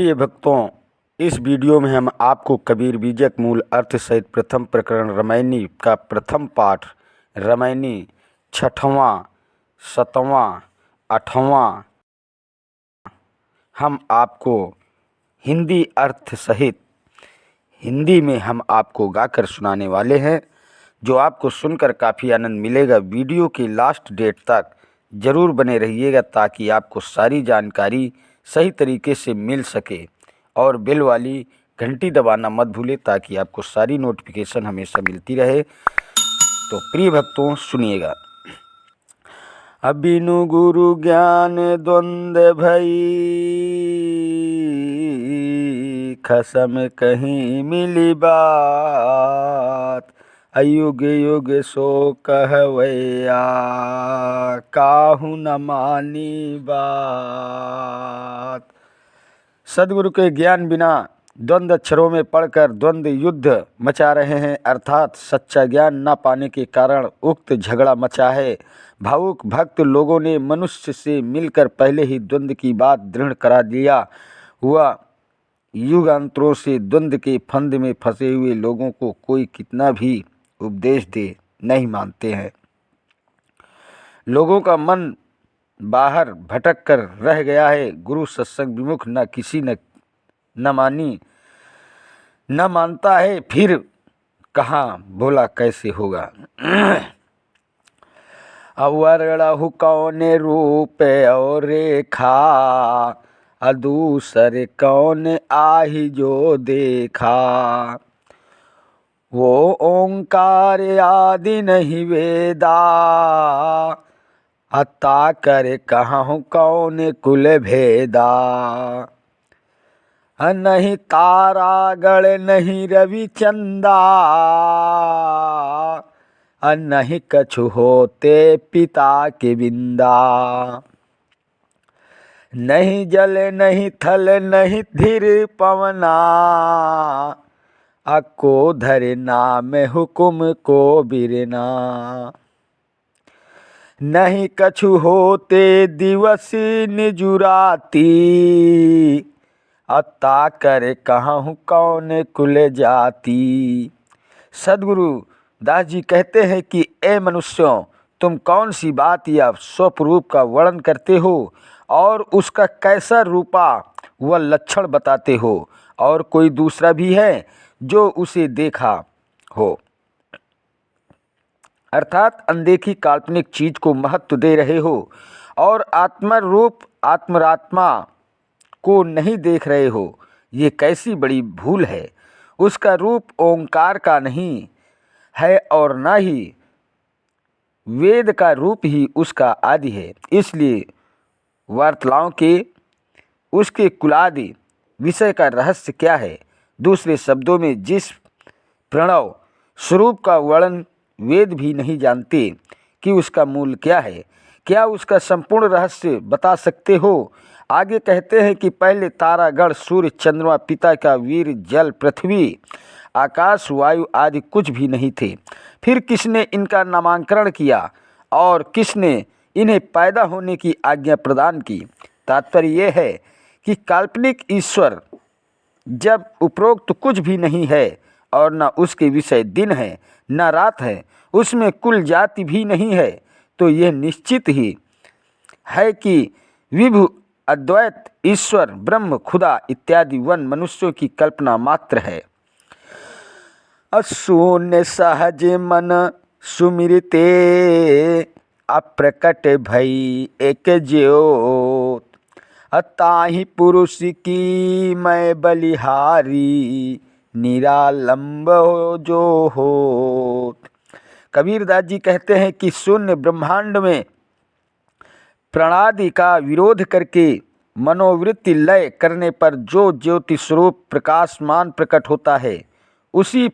प्रिय भक्तों, इस वीडियो में हम आपको कबीर बीजक मूल अर्थ सहित प्रथम प्रकरण रामायणी का प्रथम पाठ रामायणी 6वां, 7वां, 8वां हम आपको हिंदी अर्थ सहित हिंदी में हम आपको गाकर सुनाने वाले हैं, जो आपको सुनकर काफ़ी आनंद मिलेगा। वीडियो की लास्ट डेट तक ज़रूर बने रहिएगा ताकि आपको सारी जानकारी सही तरीके से मिल सके, और बेल वाली घंटी दबाना मत भूलें ताकि आपको सारी नोटिफिकेशन हमेशा मिलती रहे। तो प्रिय भक्तों सुनिएगा। अबिनु गुरु ज्ञान द्वंद्व भई, खसम कहीं मिली बात। अयुग युग सो कहवैया, काहू न मानी बात। सदगुरु के ज्ञान बिना द्वंद्व अक्षरों में पढ़कर द्वंद्व युद्ध मचा रहे हैं, अर्थात सच्चा ज्ञान न पाने के कारण उक्त झगड़ा मचा है। भावुक भक्त लोगों ने मनुष्य से मिलकर पहले ही द्वंद्व की बात दृढ़ करा दिया हुआ। युगांतरों से द्वंद्व के फंद में फंसे हुए लोगों को कोई कितना भी उपदेश दे नहीं मानते हैं। लोगों का मन बाहर भटक कर रह गया है। गुरु सत्संग विमुख न किसी न मानता है, फिर कहाँ भोला कैसे होगा। अवरड़हु कौन रूप और रेखा, अदूसर कौन आहि जो देखा। वो ओंकार आदि नहीं वेदा, अता कर कहूँ कौन कुल भेदा। नहीं तारा गण नहीं रवि चंदा, नहीं कछु होते पिता के बिंदा। नहीं जल नहीं थल नहीं धीर पवना, अको धरे नाम हुकुम को बिरना। नहीं कछु होते दिवस निजुराती, अता करे कहूँ कौन कुल जाती। सदगुरु दास जी कहते हैं कि ए मनुष्यों, तुम कौन सी बात या स्वरूप का वर्णन करते हो और उसका कैसा रूपा व लक्षण बताते हो, और कोई दूसरा भी है जो उसे देखा हो। अर्थात अनदेखी काल्पनिक चीज को महत्व दे रहे हो और आत्मा रूप आत्मरात्मा को नहीं देख रहे हो। ये कैसी बड़ी भूल है। उसका रूप ओंकार का नहीं है और न ही वेद का रूप ही उसका आदि है। इसलिए वार्तालाओं के उसके कुलादि विषय का रहस्य क्या है। दूसरे शब्दों में, जिस प्रणव स्वरूप का वर्णन वेद भी नहीं जानते कि उसका मूल क्या है, क्या उसका संपूर्ण रहस्य बता सकते हो। आगे कहते हैं कि पहले तारागण, सूर्य, चंद्रमा, पिता का वीर, जल, पृथ्वी, आकाश, वायु आदि कुछ भी नहीं थे। फिर किसने इनका नामकरण किया और किसने इन्हें पैदा होने की आज्ञा प्रदान की। तात्पर्य यह है कि काल्पनिक ईश्वर जब उपरोक्त कुछ भी नहीं है और न उसके विषय दिन है न रात है, उसमें कुल जाति भी नहीं है, तो यह निश्चित ही है कि विभु अद्वैत ईश्वर ब्रह्म खुदा इत्यादि वन मनुष्यों की कल्पना मात्र है। अशून्य सहज मन सुमिरते, अप्रकट भई एक ज्योत। अताहि पुरुष की मैं बलिहारी, निरालंब जो होत। कबीरदास जी कहते हैं कि शून्य ब्रह्मांड में प्राणादि का विरोध करके मनोवृत्ति लय करने पर जो ज्योति स्वरूप प्रकाशमान प्रकट होता है, उसी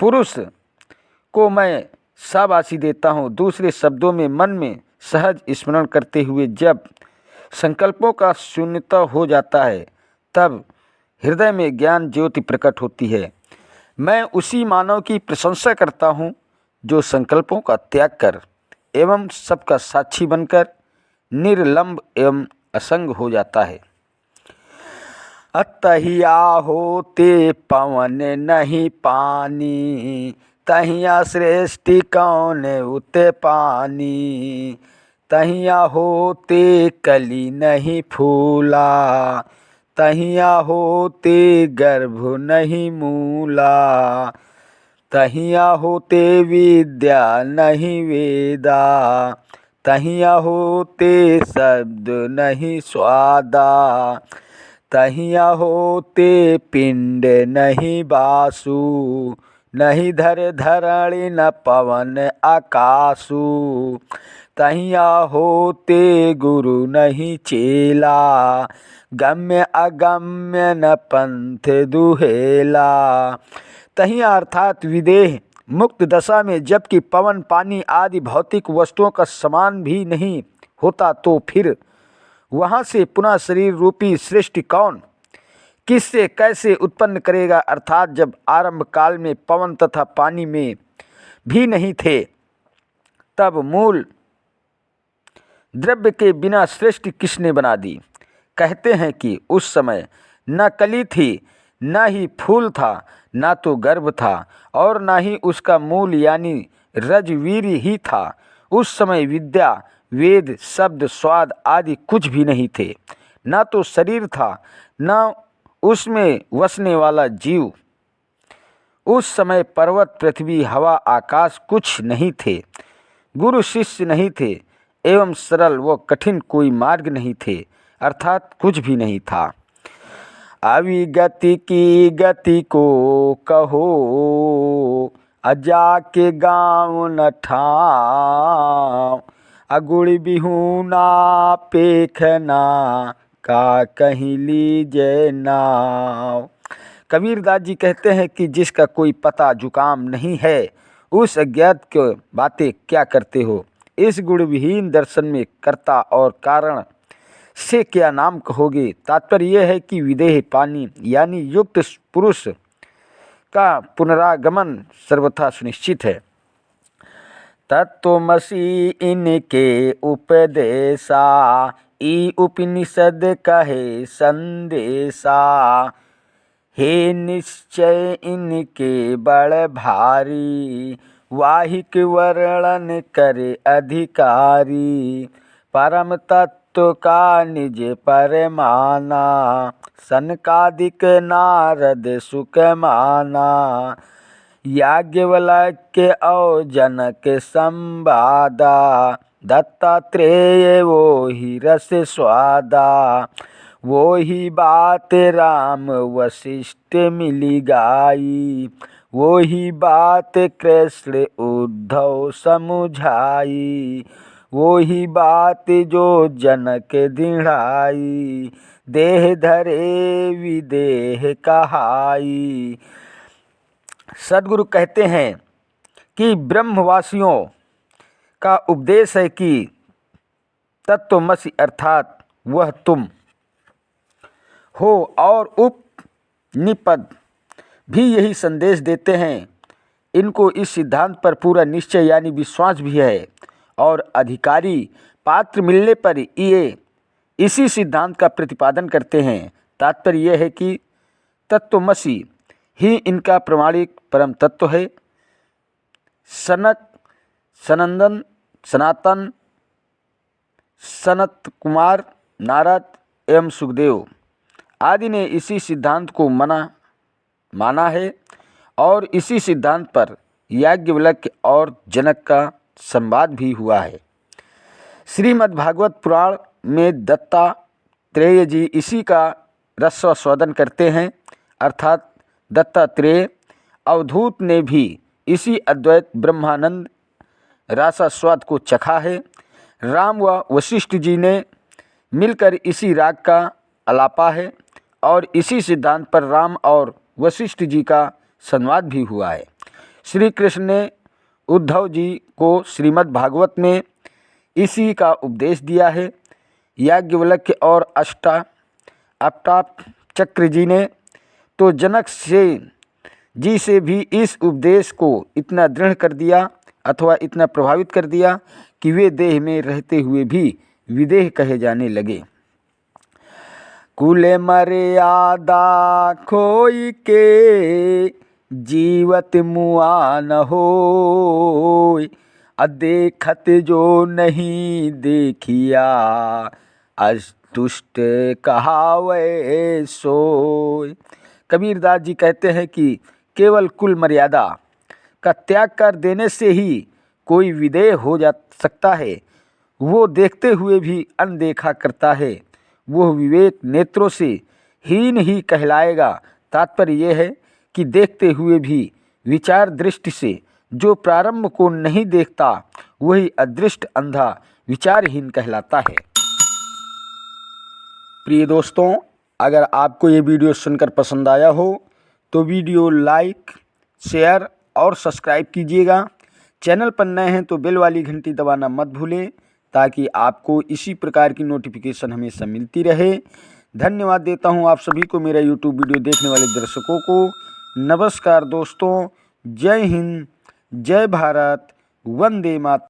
पुरुष को मैं शाबाशी देता हूँ। दूसरे शब्दों में, मन में सहज स्मरण करते हुए जब संकल्पों का शून्यता हो जाता है, तब हृदय में ज्ञान ज्योति प्रकट होती है। मैं उसी मानव की प्रशंसा करता हूँ जो संकल्पों का त्याग कर एवं सबका साक्षी बनकर निर्लंब एवं असंग हो जाता है। तहिया होते पवन नहीं पानी, तहिया सृष्टि कौन उते पानी। तहिया होते कली नहीं फूला, तहिया होते गर्भ नहीं मूला। तहिया होते विद्या नहीं वेदा, तहिया होते शब्द नहीं स्वादा। तहिया होते पिंड नहीं बासु, नहीं धर धरणी न पवन आकाशु। तहिया होते गुरु नहीं चेला, गम्य अगम्य न पंथ दुहेला। तहिया अर्थात विदेह मुक्त दशा में जबकि पवन पानी आदि भौतिक वस्तुओं का समान भी नहीं होता, तो फिर वहाँ से पुनः शरीर रूपी सृष्टि कौन किससे कैसे उत्पन्न करेगा। अर्थात जब आरंभ काल में पवन तथा पानी में भी नहीं थे, तब मूल द्रव्य के बिना सृष्टि किसने बना दी। कहते हैं कि उस समय न कली थी, न ही फूल था, न तो गर्भ था, और न ही उसका मूल यानी रजवीर ही था। उस समय विद्या, वेद, शब्द, स्वाद आदि कुछ भी नहीं थे। न तो शरीर था, न उसमें वसने वाला जीव। उस समय पर्वत, पृथ्वी, हवा, आकाश कुछ नहीं थे। गुरु शिष्य नहीं थे, एवं सरल व कठिन कोई मार्ग नहीं थे, अर्थात कुछ भी नहीं था। अविगति की गति को कहो, अजा के गाँव न ठाव। अगुड़ बिहूना पेखना, का कहीं लीजे नाव। कबीरदास जी कहते हैं कि जिसका कोई पता जुकाम नहीं है, उस अज्ञात को बातें क्या करते हो। इस गुणविहीन दर्शन में कर्ता और कारण से क्या नाम कहोगे। तात्पर्य यह है कि विदेह पानी यानी युक्त पुरुष का पुनरागमन सर्वथा सुनिश्चित है। तत्त्वमसि इनके उपदेशा, ई उपनिषद कहे संदेशा। हे निश्चय इनके बड़ भारी, वाहिक वर्णन करे अधिकारी। परम तत्व का निज परमाना, सनकादिक नारद सुख माना। याज्ञवल्क्य और जनक संवादा, दत्तात्रेय वो ही रस स्वादा। वो ही बात राम वशिष्ठ मिली गाई, वो ही बात कृष्ण उद्धव समुझाई। वो ही बात जो जनक दृढ़ाई, देह धरे विदेह कहाई। सद्गुरु कहते हैं कि ब्रह्मवासियों का उपदेश है कि तत्त्वमसि अर्थात वह तुम हो, और उपनिषद भी यही संदेश देते हैं। इनको इस सिद्धांत पर पूरा निश्चय यानी विश्वास भी है, और अधिकारी पात्र मिलने पर ये इसी सिद्धांत का प्रतिपादन करते हैं। तात्पर्य यह है कि तत्त्वमसि ही इनका प्रमाणिक परम तत्व है। सनक, सनंदन, सनातन, सनत कुमार, नारद एवं सुखदेव आदि ने इसी सिद्धांत को माना है, और इसी सिद्धांत पर याज्ञवल्क्य और जनक का संवाद भी हुआ है। श्रीमद् भागवत पुराण में दत्तात्रेय जी इसी का रसास्वादन करते हैं, अर्थात दत्तात्रेय अवधूत ने भी इसी अद्वैत ब्रह्मानंद रासास्वाद को चखा है। राम व वशिष्ठ जी ने मिलकर इसी राग का अलापा है, और इसी सिद्धांत पर राम और वशिष्ठ जी का संवाद भी हुआ है। श्री कृष्ण ने उद्धव जी को श्रीमद् भागवत में इसी का उपदेश दिया है। याज्ञवल्क्य और अष्टाप चक्र जी ने तो जनक जी से भी इस उपदेश को इतना दृढ़ कर दिया अथवा इतना प्रभावित कर दिया कि वे देह में रहते हुए भी विदेह कहे जाने लगे। कुल मर्यादा खोई के जीवत मुआ न होय। अदेखत जो नहीं देखिया असतुष्ट कहावे सोय। कबीरदास जी कहते हैं कि केवल कुल मर्यादा का त्याग कर देने से ही कोई विदेह हो जा सकता है। वो देखते हुए भी अनदेखा करता है, वह विवेक नेत्रों से हीन ही कहलाएगा। तात्पर्य यह है कि देखते हुए भी विचार दृष्टि से जो प्रारंभ को नहीं देखता वही अदृष्ट अंधा विचारहीन कहलाता है। प्रिय दोस्तों, अगर आपको ये वीडियो सुनकर पसंद आया हो तो वीडियो लाइक, शेयर और सब्सक्राइब कीजिएगा। चैनल पर नए हैं तो बेल वाली घंटी दबाना मत भूलें ताकि आपको इसी प्रकार की नोटिफिकेशन हमेशा मिलती रहे। धन्यवाद देता हूं आप सभी को, मेरा यूट्यूब वीडियो देखने वाले दर्शकों को। नमस्कार दोस्तों, जय हिंद, जय भारत, वंदे मातरम।